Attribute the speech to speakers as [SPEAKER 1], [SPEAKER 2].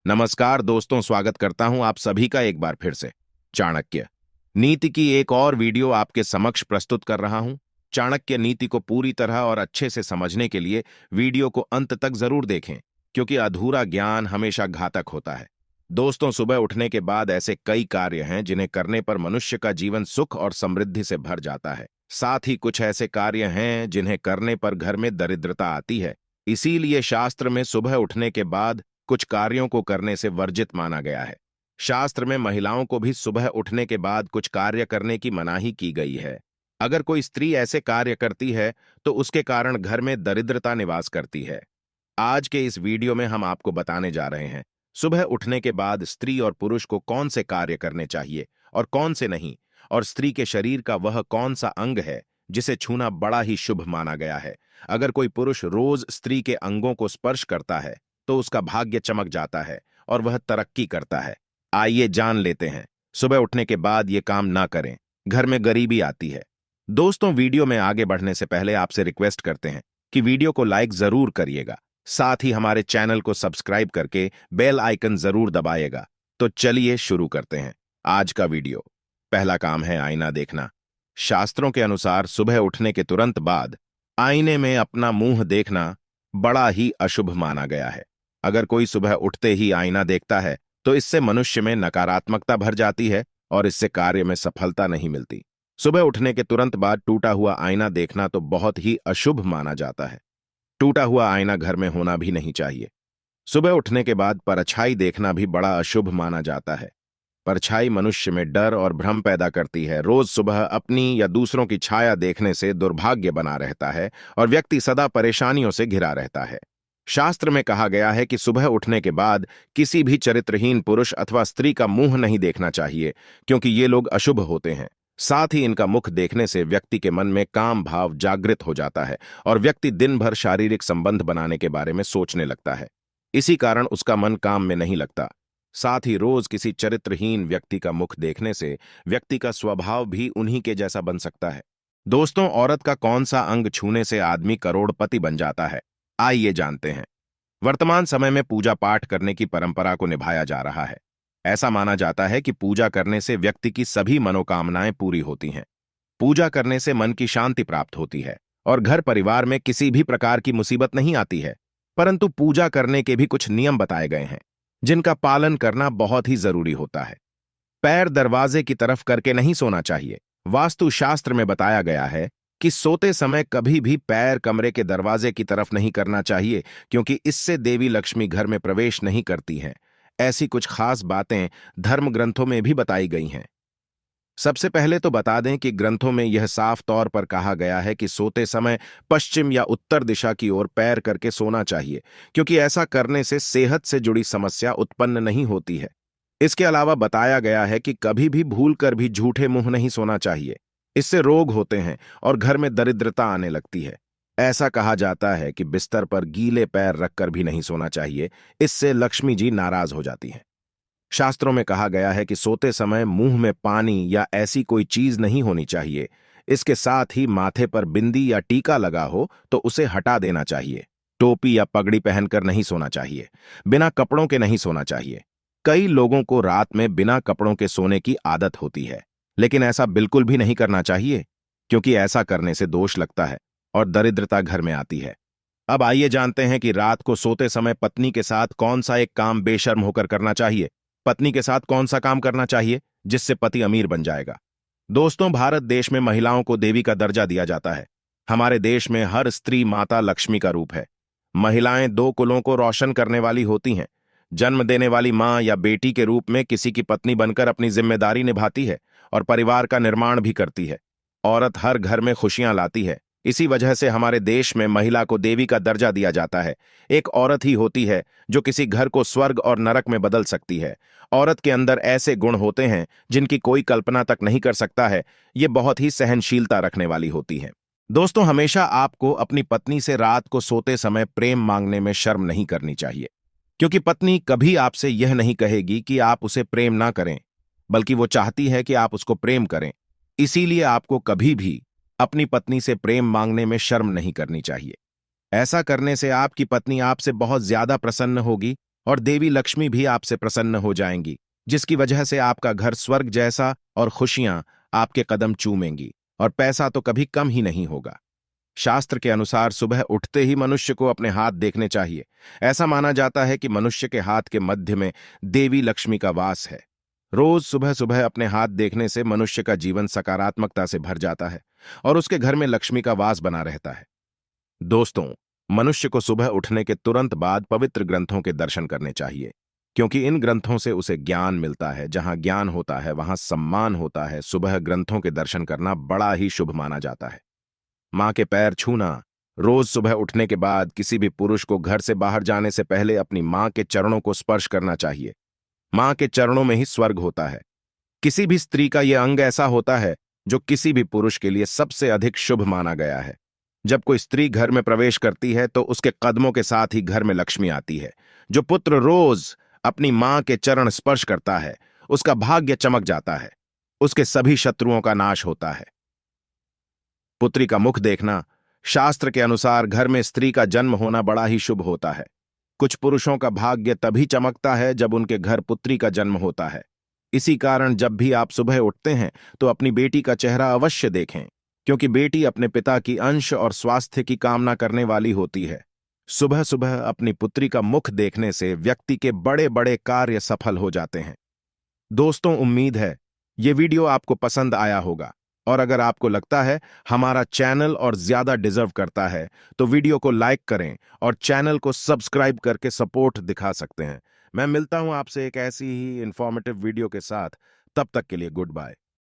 [SPEAKER 1] नमस्कार दोस्तों, स्वागत करता हूं आप सभी का एक बार फिर से चाणक्य नीति की एक और वीडियो आपके समक्ष प्रस्तुत कर रहा हूं। चाणक्य नीति को पूरी तरह और अच्छे से समझने के लिए वीडियो को अंत तक जरूर देखें, क्योंकि अधूरा ज्ञान हमेशा घातक होता है। दोस्तों, सुबह उठने के बाद ऐसे कई कार्य हैं जिन्हें करने पर मनुष्य का जीवन सुख और समृद्धि से भर जाता है। साथ ही कुछ ऐसे कार्य हैं जिन्हें करने पर घर में दरिद्रता आती है। इसीलिए शास्त्र में सुबह उठने के बाद कुछ कार्यों को करने से वर्जित माना गया है। शास्त्र में महिलाओं को भी सुबह उठने के बाद कुछ कार्य करने की मनाही की गई है। अगर कोई स्त्री ऐसे कार्य करती है तो उसके कारण घर में दरिद्रता निवास करती है। आज के इस वीडियो में हम आपको बताने जा रहे हैं सुबह उठने के बाद स्त्री और पुरुष को कौन से कार्य करने चाहिए और कौन से नहीं, और स्त्री के शरीर का वह कौन सा अंग है जिसे छूना बड़ा ही शुभ माना गया है। अगर कोई पुरुष रोज स्त्री के अंगों को स्पर्श करता है तो उसका भाग्य चमक जाता है और वह तरक्की करता है। आइए जान लेते हैं, सुबह उठने के बाद ये काम ना करें, घर में गरीबी आती है। दोस्तों, वीडियो में आगे बढ़ने से पहले आपसे रिक्वेस्ट करते हैं कि वीडियो को लाइक जरूर करिएगा, साथ ही हमारे चैनल को सब्सक्राइब करके बेल आइकन जरूर दबाइएगा। तो चलिए शुरू करते हैं आज का वीडियो। पहला काम है आईना देखना। शास्त्रों के अनुसार सुबह उठने के तुरंत बाद आईने में अपना मुंह देखना बड़ा ही अशुभ माना गया है। अगर कोई सुबह उठते ही आईना देखता है तो इससे मनुष्य में नकारात्मकता भर जाती है और इससे कार्य में सफलता नहीं मिलती। सुबह उठने के तुरंत बाद टूटा हुआ आईना देखना तो बहुत ही अशुभ माना जाता है। टूटा हुआ आईना घर में होना भी नहीं चाहिए। सुबह उठने के बाद परछाई देखना भी बड़ा अशुभ माना जाता है। परछाई मनुष्य में डर और भ्रम पैदा करती है। रोज सुबह अपनी या दूसरों की छाया देखने से दुर्भाग्य बना रहता है और व्यक्ति सदा परेशानियों से घिरा रहता है। शास्त्र में कहा गया है कि सुबह उठने के बाद किसी भी चरित्रहीन पुरुष अथवा स्त्री का मुंह नहीं देखना चाहिए, क्योंकि ये लोग अशुभ होते हैं। साथ ही इनका मुख देखने से व्यक्ति के मन में काम भाव जागृत हो जाता है और व्यक्ति दिन भर शारीरिक संबंध बनाने के बारे में सोचने लगता है। इसी कारण उसका मन काम में नहीं लगता। साथ ही रोज किसी चरित्रहीन व्यक्ति का मुख देखने से व्यक्ति का स्वभाव भी उन्हीं के जैसा बन सकता है। दोस्तों, औरत का कौन सा अंग छूने से आदमी करोड़पति बन जाता है, आइए जानते हैं। वर्तमान समय में पूजा पाठ करने की परंपरा को निभाया जा रहा है। ऐसा माना जाता है कि पूजा करने से व्यक्ति की सभी मनोकामनाएं पूरी होती हैं। पूजा करने से मन की शांति प्राप्त होती है और घर परिवार में किसी भी प्रकार की मुसीबत नहीं आती है। परंतु पूजा करने के भी कुछ नियम बताए गए हैं जिनका पालन करना बहुत ही जरूरी होता है। पैर दरवाजे की तरफ करके नहीं सोना चाहिए। वास्तु शास्त्र में बताया गया है कि सोते समय कभी भी पैर कमरे के दरवाजे की तरफ नहीं करना चाहिए, क्योंकि इससे देवी लक्ष्मी घर में प्रवेश नहीं करती हैं। ऐसी कुछ खास बातें धर्म ग्रंथों में भी बताई गई हैं। सबसे पहले तो बता दें कि ग्रंथों में यह साफ तौर पर कहा गया है कि सोते समय पश्चिम या उत्तर दिशा की ओर पैर करके सोना चाहिए, क्योंकि ऐसा करने से सेहत से जुड़ी समस्या उत्पन्न नहीं होती है। इसके अलावा बताया गया है कि कभी भी भूलकर भी झूठे मुंह नहीं सोना चाहिए। इससे रोग होते हैं और घर में दरिद्रता आने लगती है। ऐसा कहा जाता है कि बिस्तर पर गीले पैर रखकर भी नहीं सोना चाहिए, इससे लक्ष्मी जी नाराज हो जाती हैं। शास्त्रों में कहा गया है कि सोते समय मुंह में पानी या ऐसी कोई चीज नहीं होनी चाहिए। इसके साथ ही माथे पर बिंदी या टीका लगा हो तो उसे हटा देना चाहिए। टोपी या पगड़ी पहनकर नहीं सोना चाहिए। बिना कपड़ों के नहीं सोना चाहिए। कई लोगों को रात में बिना कपड़ों के सोने की आदत होती है, लेकिन ऐसा बिल्कुल भी नहीं करना चाहिए, क्योंकि ऐसा करने से दोष लगता है और दरिद्रता घर में आती है। अब आइए जानते हैं कि रात को सोते समय पत्नी के साथ कौन सा एक काम बेशर्म होकर करना चाहिए। पत्नी के साथ कौन सा काम करना चाहिए जिससे पति अमीर बन जाएगा। दोस्तों, भारत देश में महिलाओं को देवी का दर्जा दिया जाता है। हमारे देश में हर स्त्री माता लक्ष्मी का रूप है। महिलाएं दो कुलों को रोशन करने वाली होती हैं। जन्म देने वाली मां या बेटी के रूप में किसी की पत्नी बनकर अपनी जिम्मेदारी निभाती है और परिवार का निर्माण भी करती है। औरत हर घर में खुशियां लाती है। इसी वजह से हमारे देश में महिला को देवी का दर्जा दिया जाता है। एक औरत ही होती है जो किसी घर को स्वर्ग और नरक में बदल सकती है। औरत के अंदर ऐसे गुण होते हैं जिनकी कोई कल्पना तक नहीं कर सकता है। ये बहुत ही सहनशीलता रखने वाली होती है। दोस्तों, हमेशा आपको अपनी पत्नी से रात को सोते समय प्रेम मांगने में शर्म नहीं करनी चाहिए, क्योंकि पत्नी कभी आपसे यह नहीं कहेगी कि आप उसे प्रेम ना करें, बल्कि वो चाहती है कि आप उसको प्रेम करें। इसीलिए आपको कभी भी अपनी पत्नी से प्रेम मांगने में शर्म नहीं करनी चाहिए। ऐसा करने से आपकी पत्नी आपसे बहुत ज्यादा प्रसन्न होगी और देवी लक्ष्मी भी आपसे प्रसन्न हो जाएंगी, जिसकी वजह से आपका घर स्वर्ग जैसा और खुशियां आपके कदम चूमेंगी और पैसा तो कभी कम ही नहीं होगा। शास्त्र के अनुसार सुबह उठते ही मनुष्य को अपने हाथ देखने चाहिए। ऐसा माना जाता है कि मनुष्य के हाथ के मध्य में देवी लक्ष्मी का वास है। रोज सुबह सुबह अपने हाथ देखने से मनुष्य का जीवन सकारात्मकता से भर जाता है और उसके घर में लक्ष्मी का वास बना रहता है। दोस्तों, मनुष्य को सुबह उठने के तुरंत बाद पवित्र ग्रंथों के दर्शन करने चाहिए, क्योंकि इन ग्रंथों से उसे ज्ञान मिलता है। जहां ज्ञान होता है वहां सम्मान होता है। सुबह ग्रंथों के दर्शन करना बड़ा ही शुभ माना जाता है। मां के पैर छूना। रोज सुबह उठने के बाद किसी भी पुरुष को घर से बाहर जाने से पहले अपनी मां के चरणों को स्पर्श करना चाहिए। मां के चरणों में ही स्वर्ग होता है। किसी भी स्त्री का यह अंग ऐसा होता है जो किसी भी पुरुष के लिए सबसे अधिक शुभ माना गया है। जब कोई स्त्री घर में प्रवेश करती है तो उसके कदमों के साथ ही घर में लक्ष्मी आती है। जो पुत्र रोज अपनी मां के चरण स्पर्श करता है, उसका भाग्य चमक जाता है, उसके सभी शत्रुओं का नाश होता है। पुत्री का मुख देखना। शास्त्र के अनुसार घर में स्त्री का जन्म होना बड़ा ही शुभ होता है। कुछ पुरुषों का भाग्य तभी चमकता है जब उनके घर पुत्री का जन्म होता है। इसी कारण जब भी आप सुबह उठते हैं तो अपनी बेटी का चेहरा अवश्य देखें, क्योंकि बेटी अपने पिता की अंश और स्वास्थ्य की कामना करने वाली होती है। सुबह सुबह अपनी पुत्री का मुख देखने से व्यक्ति के बड़े बड़े कार्य सफल हो जाते हैं। दोस्तों, उम्मीद है ये वीडियो आपको पसंद आया होगा, और अगर आपको लगता है हमारा चैनल और ज्यादा डिजर्व करता है तो वीडियो को लाइक करें और चैनल को सब्सक्राइब करके सपोर्ट दिखा सकते हैं। मैं मिलता हूं आपसे एक ऐसी ही इंफॉर्मेटिव वीडियो के साथ। तब तक के लिए गुड बाय।